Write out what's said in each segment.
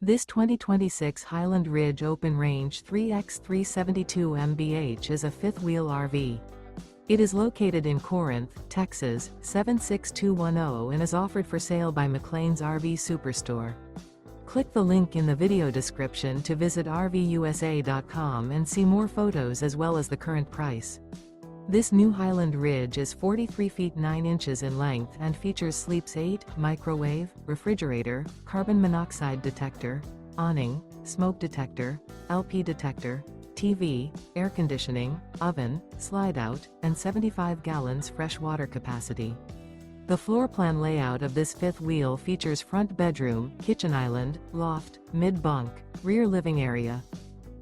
This 2026 Highland Ridge Open Range 3x372 MBH is a fifth-wheel RV. It is located in Corinth, Texas, 76210 and is offered for sale by McClain's RV Superstore. Click the link in the video description to visit RVUSA.com and see more photos as well as the current price. This new Highland Ridge is 43 feet 9 inches in length and features sleeps 8, microwave, refrigerator, carbon monoxide detector, awning, smoke detector, LP detector, TV, air conditioning, oven, slide-out, and 75 gallons fresh water capacity. The floor plan layout of this fifth wheel features front bedroom, kitchen island, loft, mid-bunk, rear living area.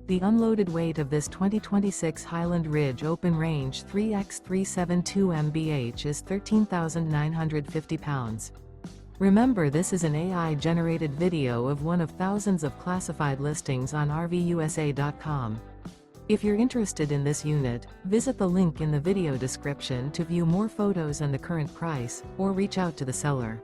The unloaded weight of this 2026 Highland Ridge Open Range 3x372 MBH is 13,950 pounds. Remember, this is an AI-generated video of one of thousands of classified listings on RVUSA.com. If you're interested in this unit, visit the link in the video description to view more photos and the current price, or reach out to the seller.